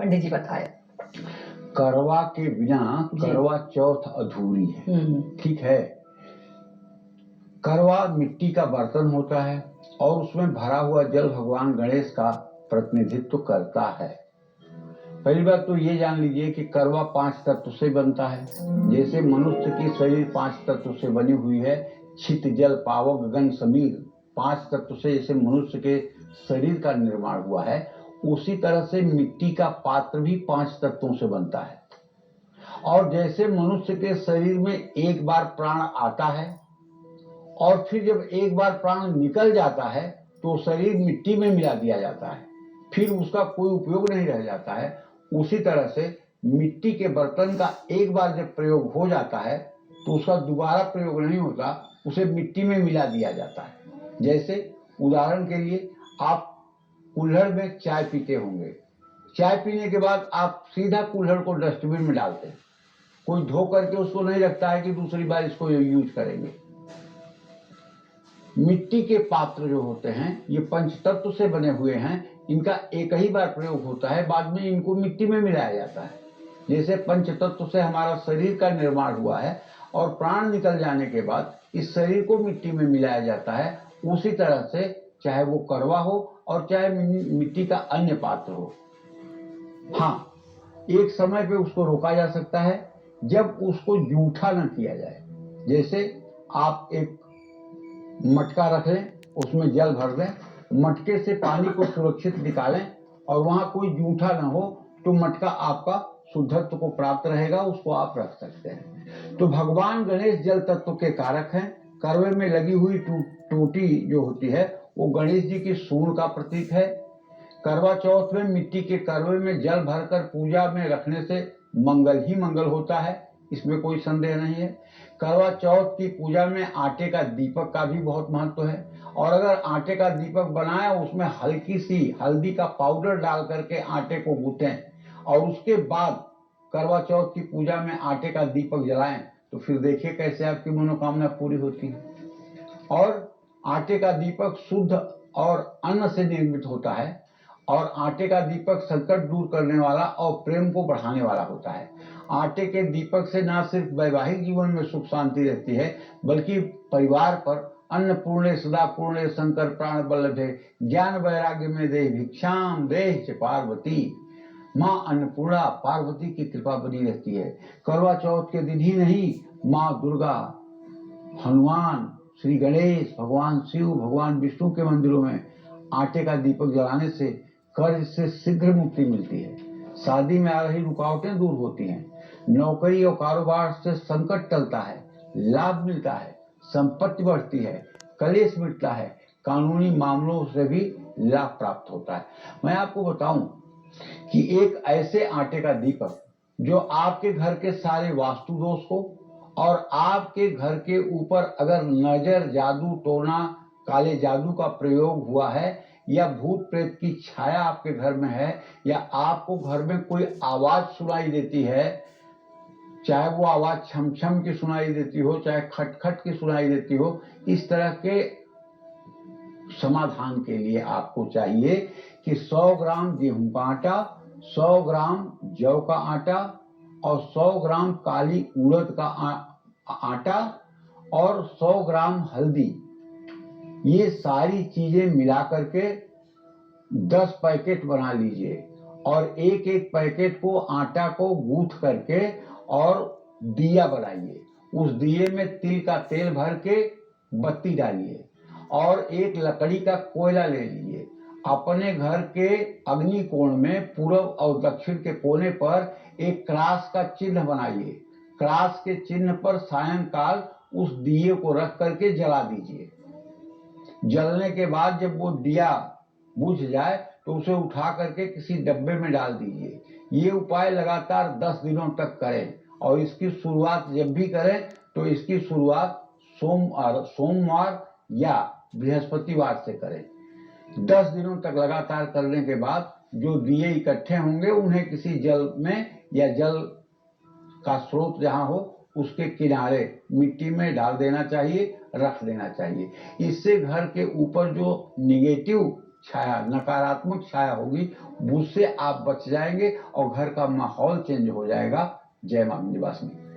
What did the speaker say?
पंडित जी बताए। करवा के बिना करवा चौथ अधूरी है। ठीक है। करवा मिट्टी का बर्तन होता है और उसमें भरा हुआ जल भगवान गणेश का प्रतिनिधित्व करता है। पहली बात तो ये जान लीजिए कि करवा 5 तत्व से बनता है। जैसे मनुष्य की शरीर 5 तत्व से बनी हुई है, छित जल पावक गगन समीर 5 तत्व से जैसे मनुष्य के शरीर का निर्माण हुआ है, उसी तरह से मिट्टी का पात्र भी 5 तत्वों से बनता है। और जैसे मनुष्य के शरीर में एक बार प्राण आता है और फिर जब एक बार प्राण निकल जाता है तो शरीर मिट्टी में मिला दिया जाता है, फिर उसका कोई उपयोग नहीं रह जाता है। उसी तरह से मिट्टी के बर्तन का एक बार जब प्रयोग हो जाता है तो उसका दोबारा प्रयोग नहीं होता, उसे मिट्टी में मिला दिया जाता है। जैसे उदाहरण के लिए आप कुल्हड़ में चाय पीते होंगे, चाय पीने के बाद आप सीधा कुल्हड़ को डस्टबिन में डालते हैं, कोई धो करके उसको नहीं रखता है कि दूसरी बार इसको यूज करेंगे। मिट्टी के पात्र जो होते हैं ये पंचतत्व से बने हुए हैं, इनका एक ही बार प्रयोग होता है, बाद में इनको मिट्टी में मिलाया जाता है। जैसे पंचतत्व से हमारा शरीर का निर्माण हुआ है और प्राण निकल जाने के बाद इस शरीर को मिट्टी में मिलाया जाता है, उसी तरह से चाहे वो करवा हो और चाहे मिट्टी का अन्य पात्र हो। हाँ, एक समय पे उसको रोका जा सकता है जब उसको जूठा न किया जाए। जैसे आप एक मटका रख लें, उसमें जल भर दें, मटके से पानी को सुरक्षित निकालें और वहां कोई जूठा न हो तो मटका आपका शुद्धत्व को प्राप्त रहेगा, उसको आप रख सकते हैं। तो भगवान गणेश जल तत्व के कारक हैं। करवे में लगी हुई टूटी जो होती है वो गणेश जी की सूंड का प्रतीक है। करवा चौथ में मिट्टी के करवे में जल भरकर पूजा में रखने से मंगल ही मंगल होता है, इसमें कोई संदेह नहीं है। करवा चौथ की पूजा में आटे का दीपक का भी बहुत महत्व है और अगर आटे का दीपक बनाया उसमें हल्की सी हल्दी का पाउडर डाल करके आटे को गूंथें और उसके बाद करवा चौथ की पूजा में आटे का दीपक जलाएं तो फिर देखिए कैसे आपकी मनोकामना पूरी होती है। और आटे का दीपक शुद्ध और अन्न से निर्मित होता है और आटे का दीपक संकट दूर करने वाला और प्रेम को बढ़ाने वाला होता है। आटे के दीपक से न सिर्फ वैवाहिक जीवन में सुख शांति रहती है बल्कि परिवार पर अन्नपूर्णे सदा पूर्णे शंकर प्राण बल्लभे ज्ञान वैराग्य में दे भिक्षाम देह च पार्वती, माँ अन्नपूर्णा पार्वती की कृपा बनी रहती है। करवा चौथ के दिन ही नहीं, माँ दुर्गा, हनुमान, श्री गणेश, भगवान शिव, भगवान विष्णु के मंदिरों में आटे का दीपक जलाने से कर्ज से शीघ्र मुक्ति मिलती है, शादी में आ रही रुकावटें दूर होती हैं, नौकरी और कारोबार से संकट टलता है, लाभ मिलता है, संपत्ति बढ़ती है, कलेश मिटता है, कानूनी मामलों से भी लाभ प्राप्त होता है। मैं आपको बताऊं कि एक ऐसे आटे का दीपक जो आपके घर के सारे वास्तु दोष को और आपके घर के ऊपर अगर नजर, जादू टोना, काले जादू का प्रयोग हुआ है या भूत प्रेत की छाया आपके घर में है या आपको घर में कोई आवाज सुनाई देती है, चाहे वो आवाज छम छम की सुनाई देती हो चाहे खटखट की सुनाई देती हो, इस तरह के समाधान के लिए आपको चाहिए कि 100 ग्राम गेहूं का आटा, 100 ग्राम जौ का आटा और 100 ग्राम काली उड़द का आटा और 100 ग्राम हल्दी, ये सारी चीजें मिला करके 10 पैकेट बना लीजिए और एक एक पैकेट को आटा को गूंथ करके और दिया बनाइए। उस दिए में तिल का तेल भर के बत्ती डालिए और एक लकड़ी का कोयला ले लीजिए। अपने घर के अग्नि कोण में पूर्व और दक्षिण के कोने पर एक क्रॉस का चिन्ह बनाइए। क्रॉस के चिन्ह पर सायंकाल उस दिए को रख करके जला दीजिए। जलने के बाद जब वो दिया बुझ जाए तो उसे उठा करके किसी डब्बे में डाल दीजिए। ये उपाय लगातार 10 दिनों तक करें और इसकी शुरुआत जब भी करें तो इसकी शुरुआत सोमवार या बृहस्पतिवार से करें। 10 दिनों तक लगातार करने के बाद जो दिए इकट्ठे होंगे उन्हें किसी जल में या जल का स्रोत जहां हो उसके किनारे मिट्टी में डाल देना चाहिए, रख देना चाहिए। इससे घर के ऊपर जो निगेटिव छाया, नकारात्मक छाया होगी, उससे आप बच जाएंगे और घर का माहौल चेंज हो जाएगा। जय मां विंध्यवासिनी।